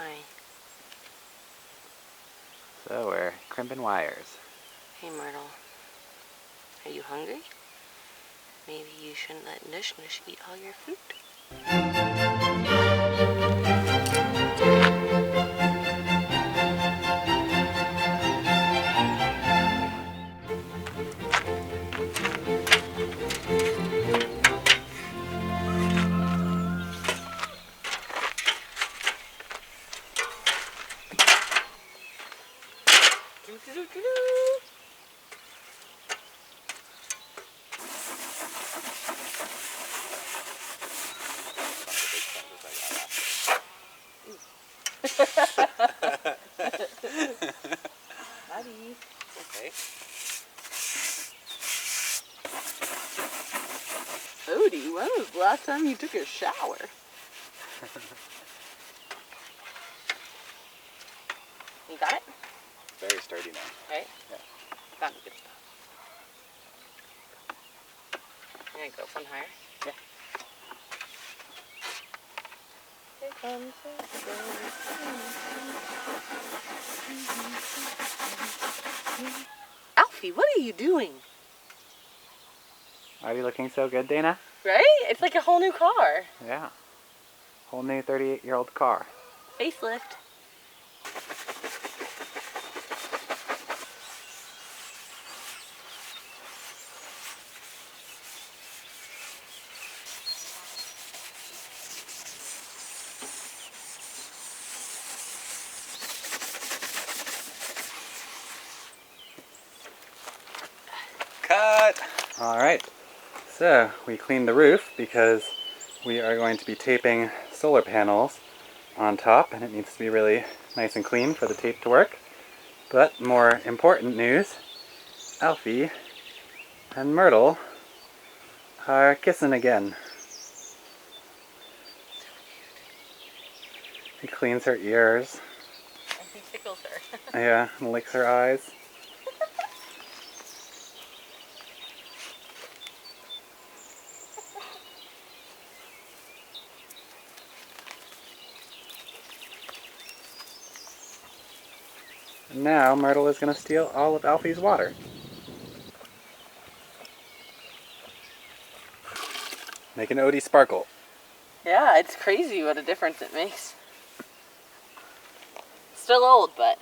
Hi. So we're crimping wires. Hey, Myrtle. Are you hungry? Maybe you shouldn't let Nush Nush eat all your food. Buddy. Okay. Odie, when was the last time you took a shower? You got it? Very sturdy now. Right? Yeah. Found a good spot. You're gonna go from higher? Yeah. Here comes Alfie, what are you doing? Are you looking so good, Dana? Right? It's like a whole new car. Yeah. Whole new 38-year-old car. Facelift. Cut! Alright, so we cleaned the roof because we are going to be taping solar panels on top, and it needs to be really nice and clean for the tape to work. But more important news, Alfie and Myrtle are kissing again. He cleans her ears. And he tickles her. Yeah, and licks her eyes. And now Myrtle is going to steal all of Alfie's water. Make an Odie sparkle. Yeah, it's crazy what a difference it makes. Still old, but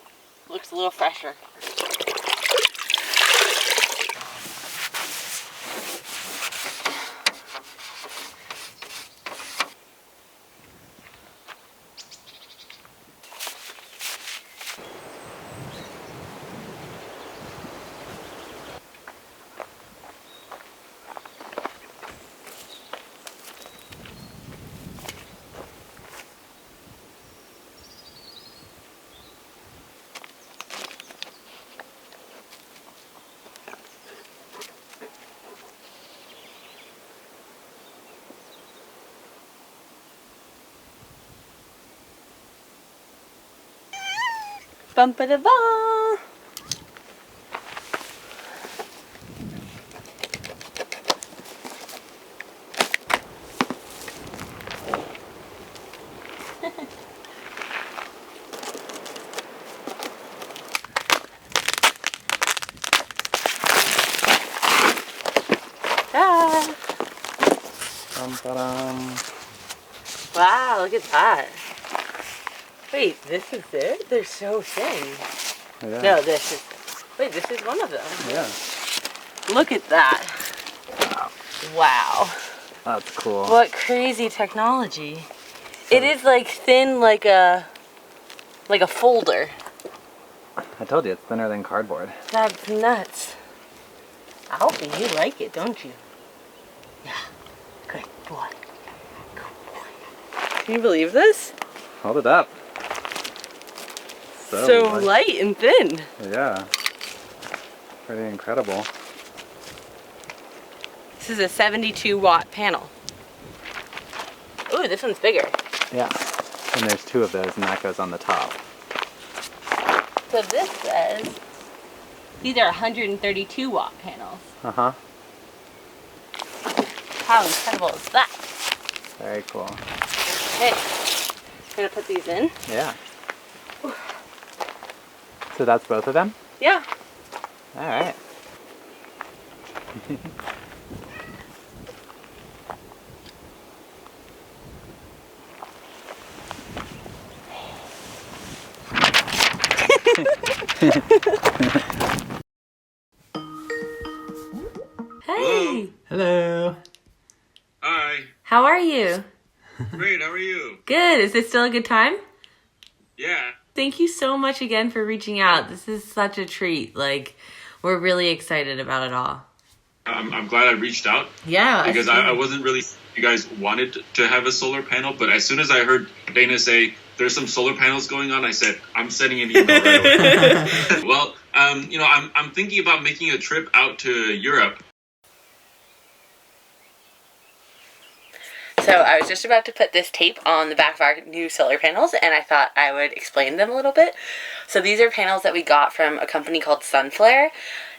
looks a little fresher. Bumpa-da-ba! Ah. Dum-ba-dum. Wow, look at that. Wait, this is it? They're so thin. Yeah. No, this is... Wait, this is one of them. Yeah. Look at that. Wow. That's cool. What crazy technology. It is like thin like a folder. I told you, it's thinner than cardboard. That's nuts. Alfie, you like it, don't you? Yeah. Good boy. Good boy. Can you believe this? Hold it up. So light and thin. Yeah. Pretty incredible. This is a 72 watt panel. Ooh, this one's bigger. Yeah. And there's two of those, and that goes on the top. So this says these are 132 watt panels. Uh-huh. How incredible is that? Very cool. Okay, gonna put these in. Yeah. So that's both of them? Yeah. All right. Hey. Hello. Hi. How are you? Great, how are you? Good. Is this still a good time? Yeah. Thank you so much again for reaching out. This is such a treat. Like, we're really excited about it all. I'm glad I reached out. Yeah. Because I wasn't really you guys wanted to have a solar panel, but as soon as I heard Dana say there's some solar panels going on, I said, I'm sending an email right away. Well, I'm thinking about making a trip out to Europe. So I was just about to put this tape on the back of our new solar panels, and I thought I would explain them a little bit. So these are panels that we got from a company called Sunflare.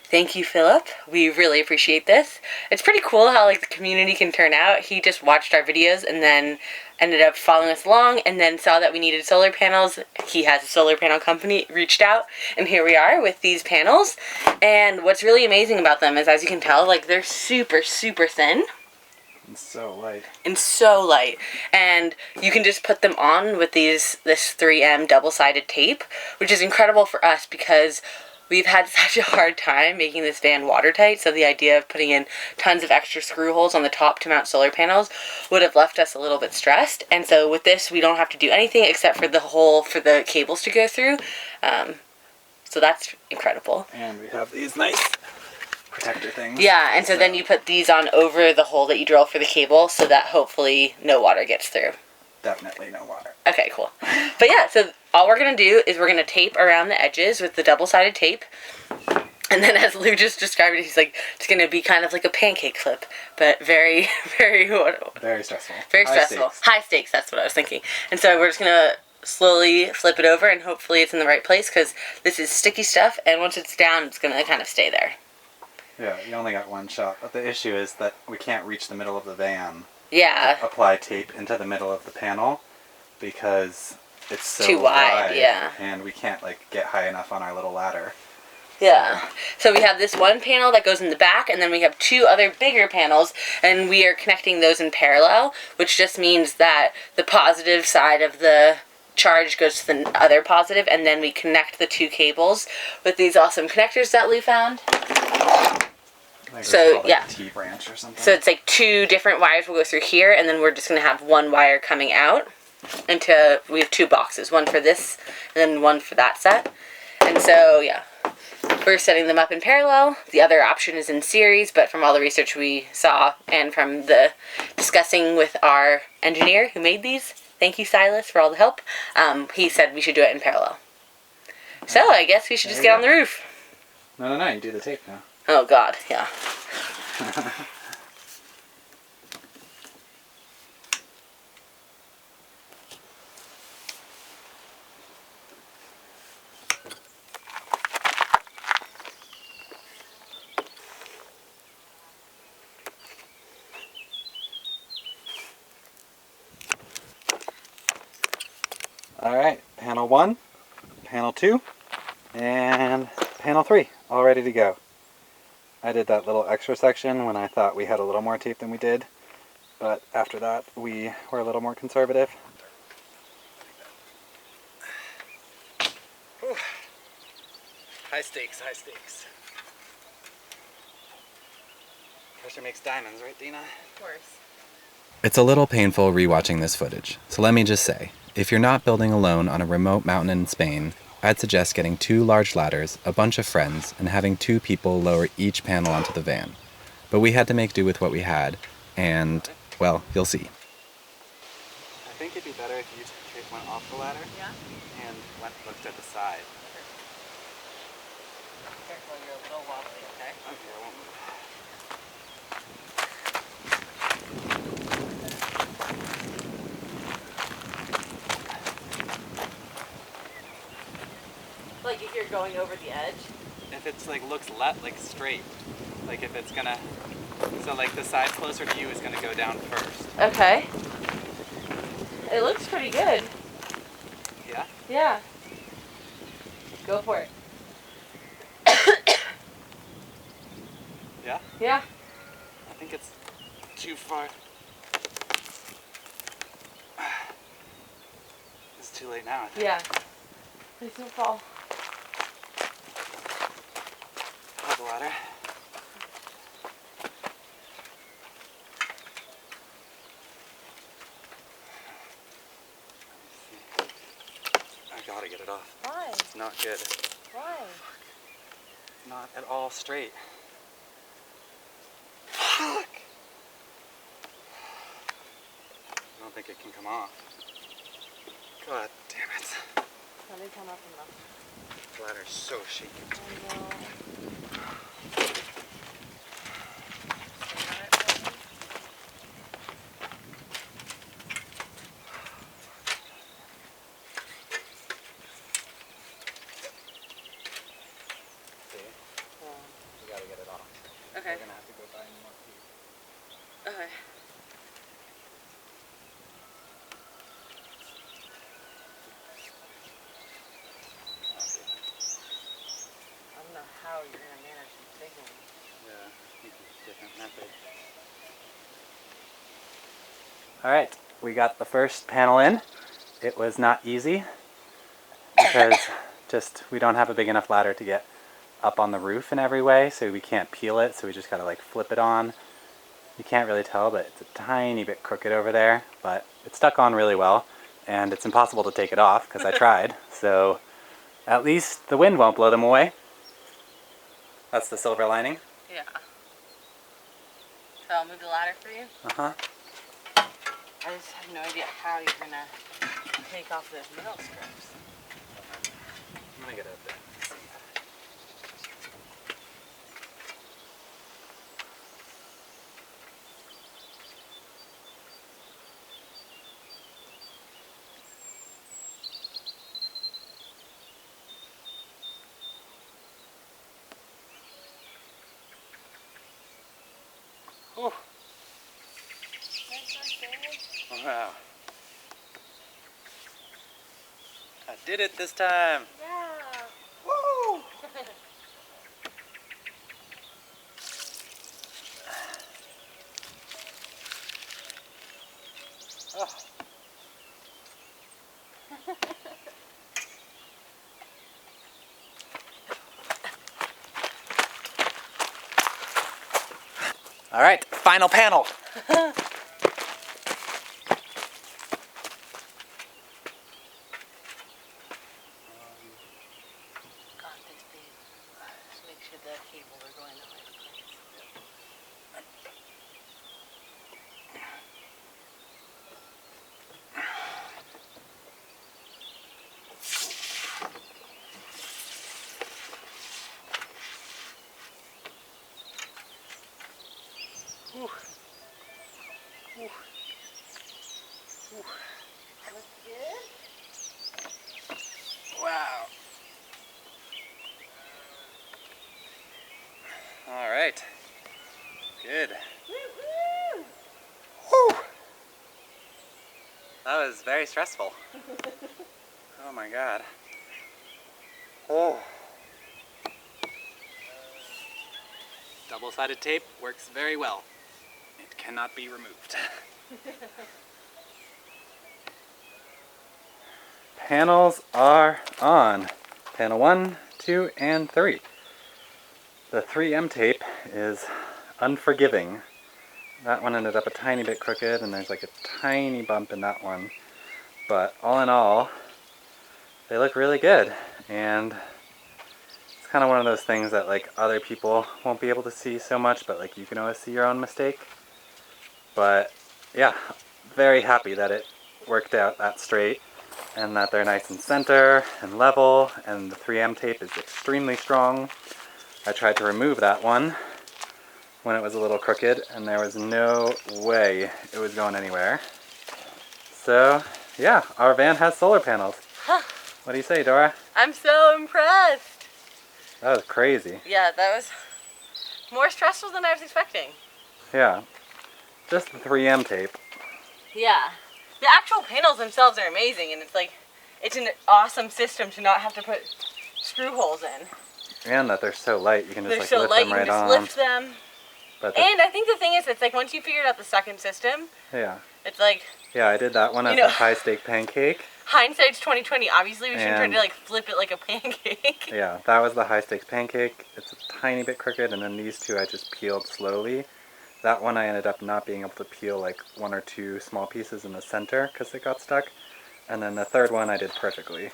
Thank you, Philip. We really appreciate this. It's pretty cool how like the community can turn out. He just watched our videos and then ended up following us along, and then saw that we needed solar panels. He has a solar panel company, reached out, and here we are with these panels. And what's really amazing about them is, as you can tell, like they're super, super thin. It's so light. And so light. And you can just put them on with this 3M double-sided tape, which is incredible for us because we've had such a hard time making this van watertight. So the idea of putting in tons of extra screw holes on the top to mount solar panels would have left us a little bit stressed. And so with this, we don't have to do anything except for the hole for the cables to go through. So that's incredible. And we have these nice protector things. Yeah, and so then you put these on over the hole that you drill for the cable so that hopefully no water gets through. Definitely no water. Okay, cool. But yeah, so all we're going to do is we're going to tape around the edges with the double-sided tape. And then as Lou just described it, he's like, it's going to be kind of like a pancake flip, but very, very... Very stressful. Very stressful. High stakes, that's what I was thinking. And so we're just going to slowly flip it over, and hopefully it's in the right place, because this is sticky stuff, and once it's down, it's going to kind of stay there. Yeah, you only got one shot, but the issue is that we can't reach the middle of the van. Yeah. To apply tape into the middle of the panel because it's so too wide, yeah. And we can't like get high enough on our little ladder. Yeah. So we have this one panel that goes in the back, and then we have two other bigger panels, and we are connecting those in parallel, which just means that the positive side of the charge goes to the other positive, and then we connect the two cables with these awesome connectors that Lou found. So yeah, T-branch or something. So it's like two different wires will go through here, and then we're just going to have one wire coming out into, we have two boxes, one for this and then one for that set. And so yeah, we're setting them up in parallel. The other option is in series, but from all the research we saw and from the discussing with our engineer who made these, thank you Silas for all the help, he said we should do it in parallel. So I guess we should just get on the roof. No, you do the tape now. Oh God, yeah. Alright, panel 1, panel 2, and panel 3, all ready to go. I did that little extra section when I thought we had a little more tape than we did, but after that we were a little more conservative. Whew. High stakes, high stakes. Pressure makes diamonds, right Dina? Of course. It's a little painful rewatching this footage, so let me just say, if you're not building alone on a remote mountain in Spain, I'd suggest getting 2 large ladders, a bunch of friends, and having 2 people lower each panel onto the van. But we had to make do with what we had, and, well, you'll see. I think it'd be better if you went off the ladder and looked at the side. Careful, you're a little wobbly, okay? Okay, I won't move. Like if you're going over the edge? If it's like looks like straight, like if it's gonna, so like the side closer to you is gonna go down first. Okay. It looks pretty good. Yeah? Yeah. Go for it. Yeah? Yeah. I think it's too far. It's too late now, I think. Yeah. Please don't fall. Hold the ladder. I gotta get it off. Why? It's not good. Why? Not at all straight. Fuck! I don't think it can come off. God damn it. Let me come up enough. The ladder's so shaky. I know. We gotta get it off. Okay. We're gonna have to go buy more teeth. Okay. I don't know how you're gonna manage these big ones. Yeah, I think it's a different method. Alright, we got the first panel in. It was not easy because just we don't have a big enough ladder to get up on the roof in every way, so we can't peel it, so we just gotta like flip it on. You can't really tell, but it's a tiny bit crooked over there, but it stuck on really well, and it's impossible to take it off because I tried, so at least the wind won't blow them away. That's the silver lining. Yeah. So I'll move the ladder for you? Uh-huh. I just have no idea how you're gonna take off those middle strips. I'm gonna get out there. Whew. Wow. I did it this time. Yeah. Woo! Oh. All right, final panel. Got this, babe. Just make sure the cables are going the right place. Whew. Whew. Whew. Looks good? Wow. All right. Good. Woo-hoo! Whew. That was very stressful. Oh my God. Oh. Double-sided tape works very well. It cannot be removed. Panels are on. Panel 1, 2, and 3. The 3M tape is unforgiving. That one ended up a tiny bit crooked, and there's like a tiny bump in that one. But all in all, they look really good. And it's kind of one of those things that like other people won't be able to see so much, but like you can always see your own mistake. But yeah, very happy that it worked out that straight and that they're nice and center and level, and the 3M tape is extremely strong. I tried to remove that one when it was a little crooked, and there was no way it was going anywhere. So yeah, our van has solar panels. Huh. What do you say, Dora? I'm so impressed. That was crazy. Yeah, that was more stressful than I was expecting. Yeah, just the 3M tape. Yeah. The actual panels themselves are amazing, and it's like, it's an awesome system to not have to put screw holes in. And that they're so light, you can just They're like so lift light, them you right can just on. lift them. But And I think the thing is, it's like once you figured out the second system, yeah. it's like, Yeah, I did that one as You know- the high stake pancake. hindsight's 2020. Obviously, we shouldn't try And- to like flip it like a pancake. Yeah, that was the high stakes pancake. It's a tiny bit crooked, and then these two I just peeled slowly. That one I ended up not being able to peel like one or two small pieces in the center because it got stuck. And then the third one I did perfectly.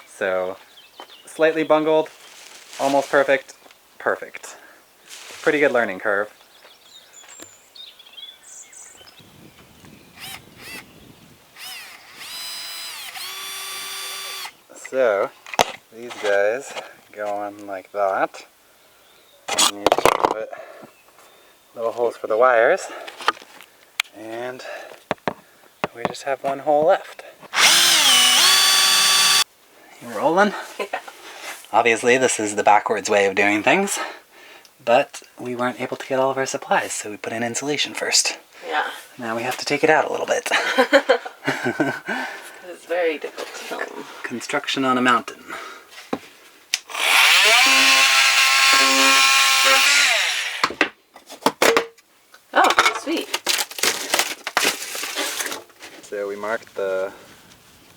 So, slightly bungled, almost perfect, perfect. Pretty good learning curve. So, these guys go on like that. And you just put little holes for the wires. And we just have one hole left. You rolling? Yeah. Obviously, this is the backwards way of doing things. But we weren't able to get all of our supplies, so we put in insulation first. Yeah. Now we have to take it out a little bit. It's very difficult to film. Construction on a mountain. Oh, sweet. So we marked the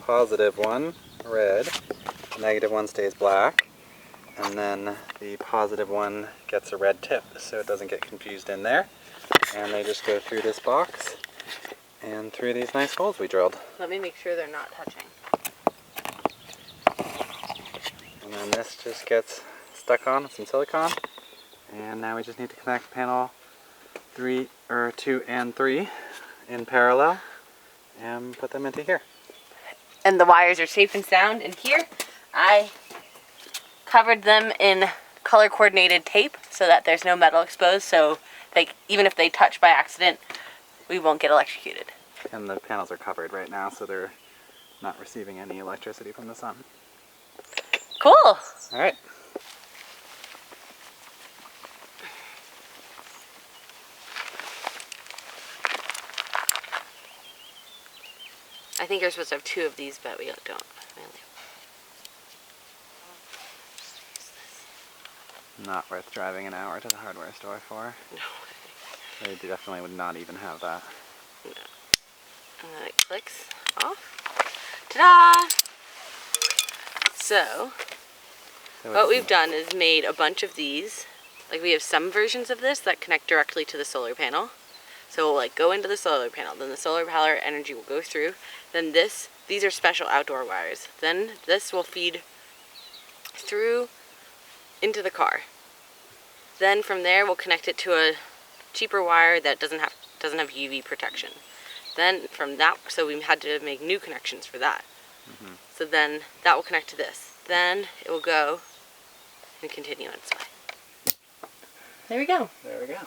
positive one red, the negative one stays black, and then the positive one gets a red tip so it doesn't get confused in there. And they just go through this box and through these nice holes we drilled. Let me make sure they're not touching. And then this just gets stuck on with some silicone. And now we just need to connect panel 2 and 3 in parallel and put them into here. And the wires are safe and sound in here. I covered them in color coordinated tape so that there's no metal exposed, so even if they touch by accident, we won't get electrocuted. And the panels are covered right now, so they're not receiving any electricity from the sun. Cool. All right. I think you're supposed to have 2 of these, but we don't. Not worth driving an hour to the hardware store for. No. They definitely would not even have that. No. And then it clicks off. Ta-da! So, what we've done is made a bunch of these. Like, we have some versions of this that connect directly to the solar panel. So we'll like go into the solar panel, then the solar power energy will go through. Then these are special outdoor wires. Then this will feed through into the car. Then from there we'll connect it to a cheaper wire that doesn't have UV protection. Then from that, so we had to make new connections for that. Mm-hmm. So then that will connect to this. Then it will go and continue on its way. There we go. There we go.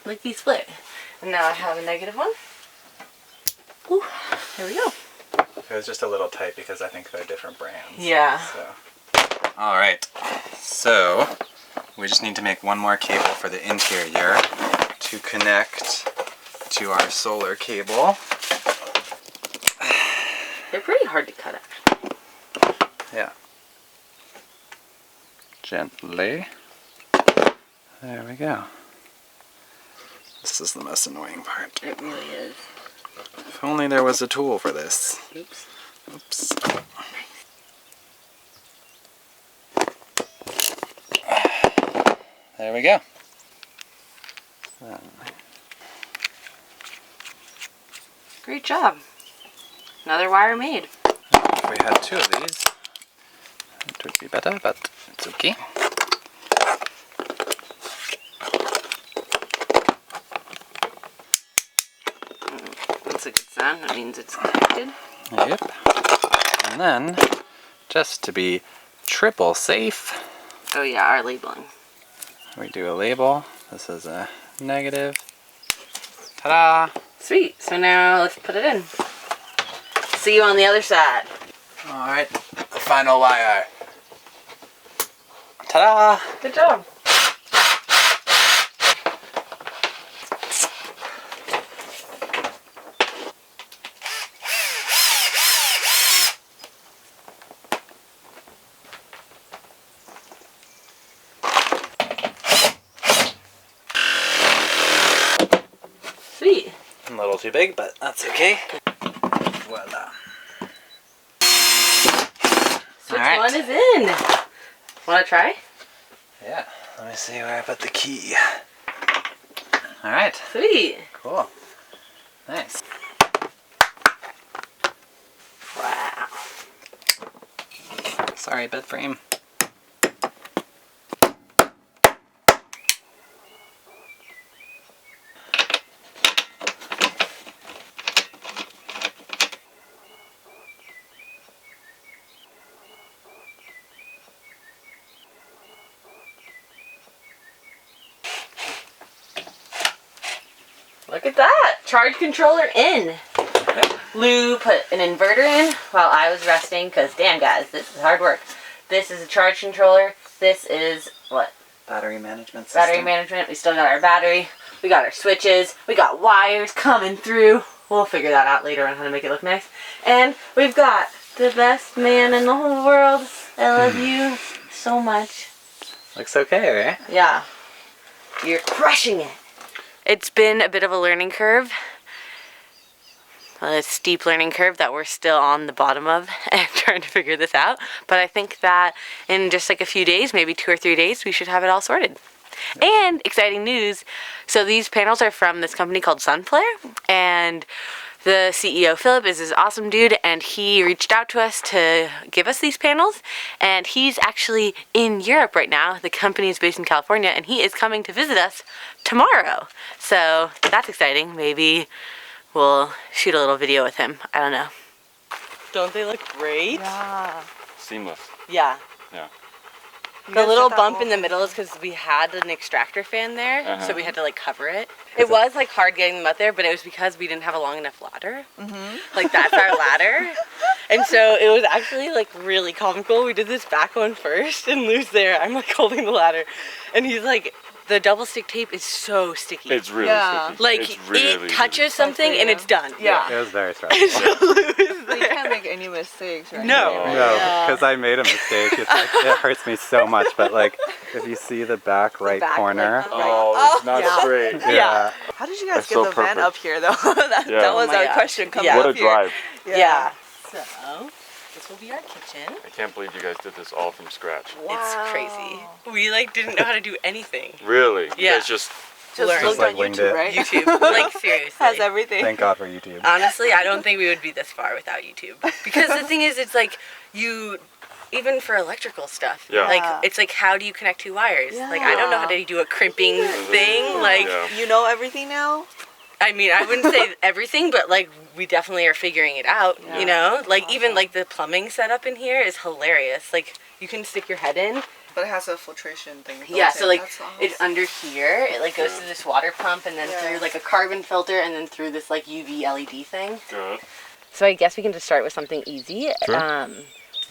Lickety split. And now I have a negative one. Ooh, there we go. It was just a little tight because I think they're different brands. Yeah. So. All right. So we just need to make one more cable for the interior to connect to our solar cable. They're pretty hard to cut out. Yeah. Gently. There we go. This is the most annoying part. It really is. If only there was a tool for this. Oops. Oops. There we go. Great job. Another wire made. If we had 2 of these, it would be better, but it's okay. That's a good sign. That means it's connected. Yep. And then, just to be triple safe, Oh yeah, our labeling. we do a label. This is a negative. Ta-da! Sweet. So now let's put it in. See you on the other side. Alright, the final wire. Ta-da! Good job. Sweet. A little too big, but that's okay. Voila. Switch one is in. Want to try? Yeah. Let me see where I put the key. All right. Sweet. Cool. Nice. Wow. Sorry, bed frame. Look at that. Charge controller in. Yep. Lou put an inverter in while I was resting because, damn, guys, this is hard work. This is a charge controller. This is what? Battery management system. Battery management. We still got our battery. We got our switches. We got wires coming through. We'll figure that out later on how to make it look nice. And we've got the best man in the whole world. I love you so much. Looks okay, right? Yeah. You're crushing it. It's been a bit of a learning curve. A steep learning curve that we're still on the bottom of and trying to figure this out. But I think that in just like a few days, maybe 2 or 3 days, we should have it all sorted. And exciting news. So these panels are from this company called Sunflare, and the CEO, Philip, is this awesome dude, and he reached out to us to give us these panels, and he's actually in Europe right now. The company is based in California, and he is coming to visit us tomorrow. So that's exciting. Maybe we'll shoot a little video with him. I don't know. Don't they look great? Yeah. Seamless. Yeah. Yeah. The little bump in the middle is because we had an extractor fan there, so we had to like cover it. It was like hard getting them up there, but it was because we didn't have a long enough ladder. Like that's our ladder. And so it was actually like really comical. We did this back one first and Lou's there. I'm like holding the ladder and he's like, the double stick tape is so sticky. It's really sticky. Like it's really, it touches something and it's done. Yeah. It was very stressful. You can't make any mistakes, right? No. No, because I made a mistake. It's like, it hurts me so much, but like if you see the back right back, corner. like, Oh, it's not straight. Yeah. How did you guys That's get so the van perfect. up here, though? that Yeah. that was Oh my our gosh. question coming Yeah. What up a here. drive. Yeah. So this will be our kitchen. I can't believe you guys did this all from scratch. It's crazy. We like didn't know how to do anything. Really? You Yeah. guys just Just Learn. looked Like on winged YouTube, it. right? YouTube. Like seriously. Has everything. Thank God for YouTube. Honestly, I don't think we would be this far without YouTube. Because the thing is, it's like you, even for electrical stuff, Yeah. like Yeah. it's like how do you connect 2 wires? Like I don't know how to do a crimping thing. Like Yeah. You know everything now? I mean, I wouldn't say everything, but like we definitely are figuring it out. Yeah. You know, like even like the plumbing setup in here is hilarious. Like you can stick your head in. But it has a filtration thing. Yeah, built so in. like That's awesome. it's under here. It like goes to this water pump and then Yeah. through like a carbon filter and then through this like UV LED thing. good. So I guess we can just start with something easy. Sure.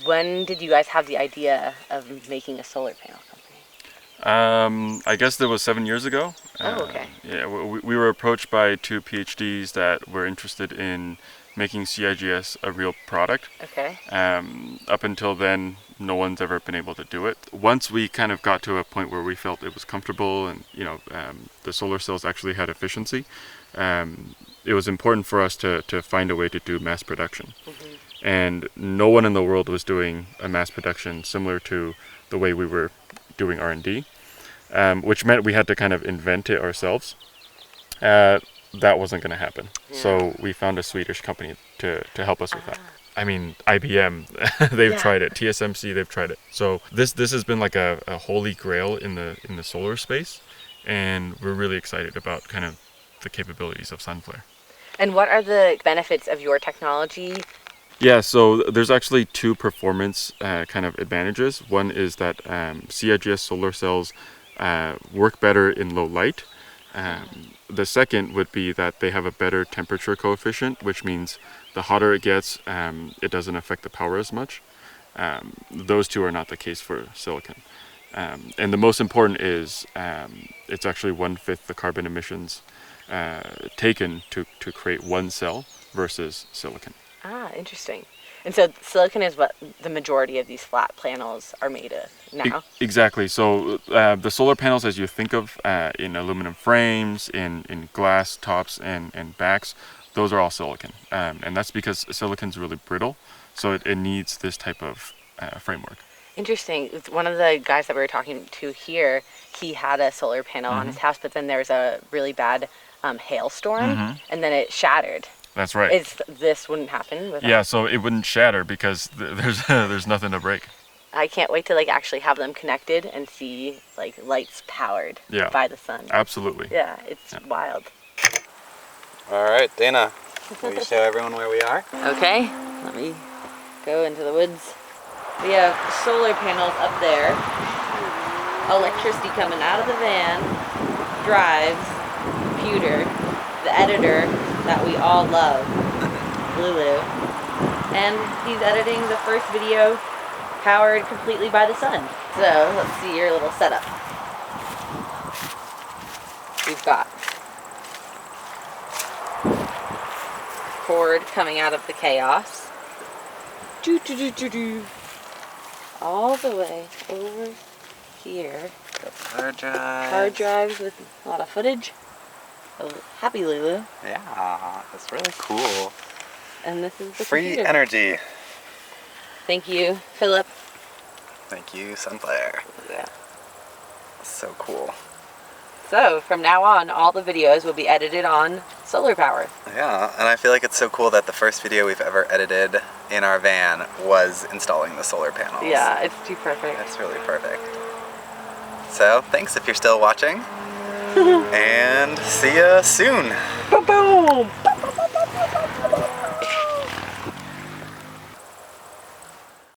When did you guys have the idea of making a solar panel company? I guess that was 7 years ago. Oh, okay. Yeah, we were approached by 2 PhDs that were interested in making CIGS a real product. Okay. Up until then, no one's ever been able to do it. Once we kind of got to a point where we felt it was comfortable and, the solar cells actually had efficiency, it was important for us to find a way to do mass production. And no one in the world was doing a mass production similar to the way we were doing R&D, which meant we had to kind of invent it ourselves. That wasn't going to happen. So we found a Swedish company to help us with that. I mean, IBM, they've tried it. TSMC, they've tried it. So this has been like a holy grail in the solar space, and we're really excited about kind of the capabilities of Sunflare. And what are the benefits of your technology? Yeah, so there's actually 2 performance kind of advantages. One is that CIGS solar cells work better in low light. The second would be that they have a better temperature coefficient, which means the hotter it gets, it doesn't affect the power as much. Those 2 are not the case for silicon. And the most important is it's actually 1/5 the carbon emissions taken to create one cell versus silicon. Ah, interesting. And so silicon is what the majority of these flat panels are made of now. Exactly. So the solar panels, as you think of in aluminum frames, in glass tops and backs, those are all silicon. And that's because silicon's really brittle, so it needs this type of framework. Interesting. One of the guys that we were talking to here, he had a solar panel on his house, but then there was a really bad hailstorm, and then it shattered. That's right. This wouldn't happen with Yeah, so it wouldn't shatter because there's nothing to break. I can't wait to like actually have them connected and see like lights powered by the sun. Absolutely. Yeah, it's wild. All right, Dana, will you show everyone where we are? Okay, let me go into the woods. We have solar panels up there, electricity coming out of the van, drives, computer, the editor that we all love, Lulu, and he's editing the first video powered completely by the sun. So let's see your little setup. We've got cord coming out of the chaos. All the way over here. Hard drive. Hard drives with a lot of footage. Oh, happy Lulu. Yeah, that's really cool. And this is the Free computer. energy. Thank you, Philip. Thank you, Sunflare. Yeah. So cool. So from now on, all the videos will be edited on solar power. Yeah, and I feel like it's so cool that the first video we've ever edited in our van was installing the solar panels. Yeah, it's too perfect. It's really perfect. So, thanks if you're still watching. And see ya soon. Boom, boom.